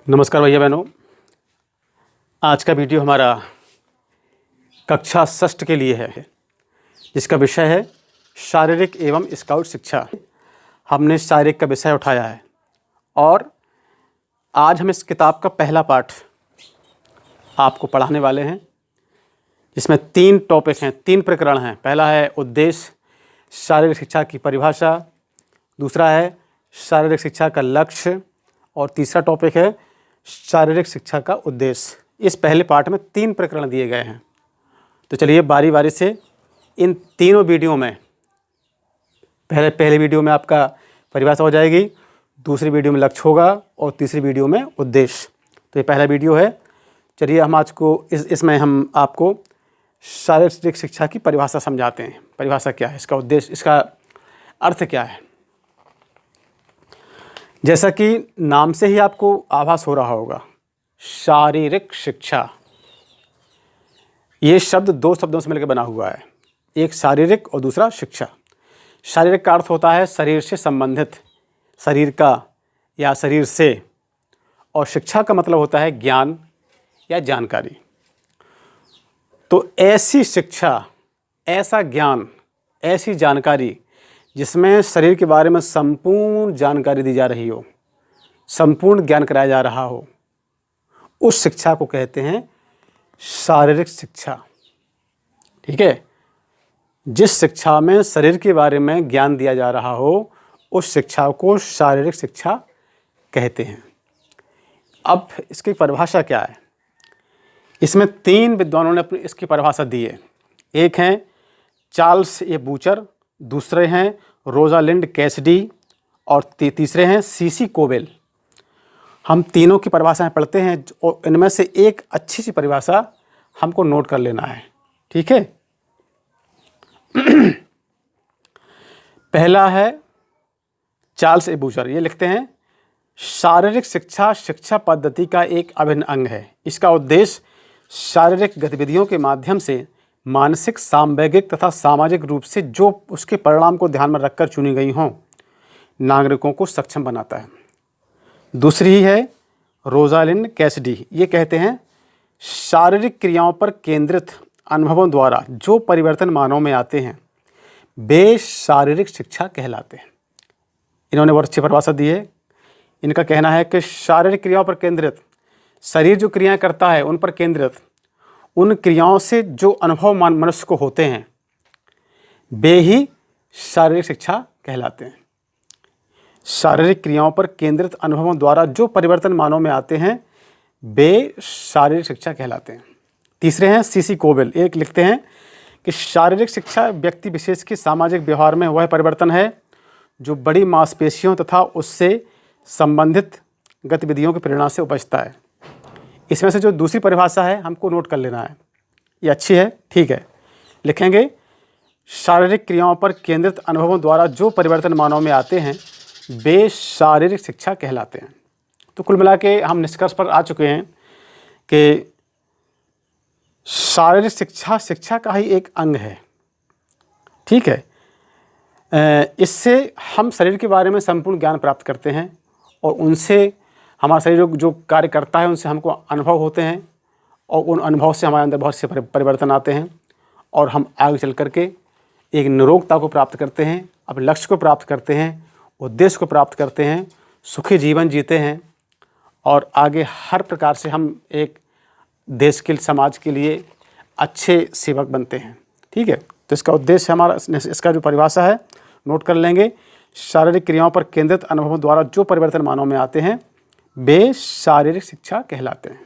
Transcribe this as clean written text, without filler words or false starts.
नमस्कार भैया बहनों। आज का वीडियो हमारा कक्षा षष्ठ के लिए है, जिसका विषय है शारीरिक एवं स्काउट शिक्षा। हमने शारीरिक का विषय उठाया है और आज हम इस किताब का पहला पाठ आपको पढ़ाने वाले हैं, जिसमें 3 टॉपिक हैं, 3 प्रकरण हैं। पहला है उद्देश्य शारीरिक शिक्षा की परिभाषा, दूसरा है शारीरिक शिक्षा का लक्ष्य और तीसरा टॉपिक है शारीरिक शिक्षा का उद्देश्य। इस पहले पाठ में 3 प्रकरण दिए गए हैं। तो चलिए बारी बारी से इन तीनों वीडियो में पहले वीडियो में आपका परिभाषा हो जाएगी, दूसरी वीडियो में लक्ष्य होगा और तीसरी वीडियो में उद्देश्य। तो ये पहला वीडियो है। चलिए हम आज को इसमें हम आपको शारीरिक शिक्षा की परिभाषा समझाते हैं। परिभाषा क्या है, इसका उद्देश्य, इसका अर्थ क्या है। जैसा कि नाम से ही आपको आभास हो रहा होगा, शारीरिक शिक्षा, ये शब्द 2 शब्दों से मिलकर बना हुआ है, एक शारीरिक और दूसरा शिक्षा। शारीरिक का अर्थ होता है शरीर से संबंधित, शरीर का या शरीर से, और शिक्षा का मतलब होता है ज्ञान या जानकारी। तो ऐसी शिक्षा, ऐसा ज्ञान, ऐसी जानकारी जिसमें शरीर के बारे में संपूर्ण जानकारी दी जा रही हो, संपूर्ण ज्ञान कराया जा रहा हो, उस शिक्षा को कहते हैं शारीरिक शिक्षा। ठीक है, जिस शिक्षा में शरीर के बारे में ज्ञान दिया जा रहा हो, उस शिक्षा को शारीरिक शिक्षा कहते हैं। अब इसकी परिभाषा क्या है, इसमें 3 विद्वानों ने अपनी इसकी परिभाषा दी है। एक हैं चार्ल्स ए बूचर, दूसरे हैं रोजालिंड कैसिडी और तीसरे हैं सीसी कोवेल। हम तीनों की परिभाषाएं पढ़ते हैं और इनमें से एक अच्छी सी परिभाषा हमको नोट कर लेना है। ठीक है। पहला है चार्ल्स ए बूचर, ये लिखते हैं शारीरिक शिक्षा शिक्षा पद्धति का एक अभिन्न अंग है। इसका उद्देश्य शारीरिक गतिविधियों के माध्यम से मानसिक, सामवेगिक तथा सामाजिक रूप से जो उसके परिणाम को ध्यान में रखकर चुनी गई हों, नागरिकों को सक्षम बनाता है। दूसरी ही है रोजालिंड कैसिडी, ये कहते हैं शारीरिक क्रियाओं पर केंद्रित अनुभवों द्वारा जो परिवर्तन मानव में आते हैं, वे शारीरिक शिक्षा कहलाते हैं। इन्होंने बहुत अच्छी परिभाषा दी है। इनका कहना है कि शारीरिक क्रियाओं पर केंद्रित, शरीर जो क्रियाएं करता है उन पर केंद्रित, उन क्रियाओं से जो अनुभव मनुष्य को होते हैं, वे ही शारीरिक शिक्षा कहलाते हैं। शारीरिक क्रियाओं पर केंद्रित अनुभवों द्वारा जो परिवर्तन मानव में आते हैं, वे शारीरिक शिक्षा कहलाते हैं। तीसरे हैं सीसी कोवेल, एक लिखते हैं कि शारीरिक शिक्षा व्यक्ति विशेष के सामाजिक व्यवहार में वह परिवर्तन है जो बड़ी मांसपेशियों तथा उससे संबंधित गतिविधियों के प्रेरणा से उपजता है। इसमें से जो दूसरी परिभाषा है हमको नोट कर लेना है, ये अच्छी है। ठीक है, लिखेंगे शारीरिक क्रियाओं पर केंद्रित अनुभवों द्वारा जो परिवर्तन मानव में आते हैं, वे शारीरिक शिक्षा कहलाते हैं। तो कुल मिला के हम निष्कर्ष पर आ चुके हैं कि शारीरिक शिक्षा शिक्षा का ही एक अंग है। ठीक है, इससे हम शरीर के बारे में संपूर्ण ज्ञान प्राप्त करते हैं और उनसे हमारा शरीर जो कार्य करता है उनसे हमको अनुभव होते हैं और उन अनुभव से हमारे अंदर बहुत से परिवर्तन आते हैं और हम आगे चल करके एक निरोगता को प्राप्त करते हैं, अपने लक्ष्य को प्राप्त करते हैं, उद्देश्य को प्राप्त करते हैं, सुखी जीवन जीते हैं और आगे हर प्रकार से हम एक देश के, समाज के लिए अच्छे सेवक बनते हैं। ठीक है, तो इसका उद्देश्य हमारा, इसका जो परिभाषा है नोट कर लेंगे, शारीरिक क्रियाओं पर केंद्रित अनुभवों द्वारा जो परिवर्तन मानव में आते हैं, वे शारीरिक शिक्षा कहलाते हैं।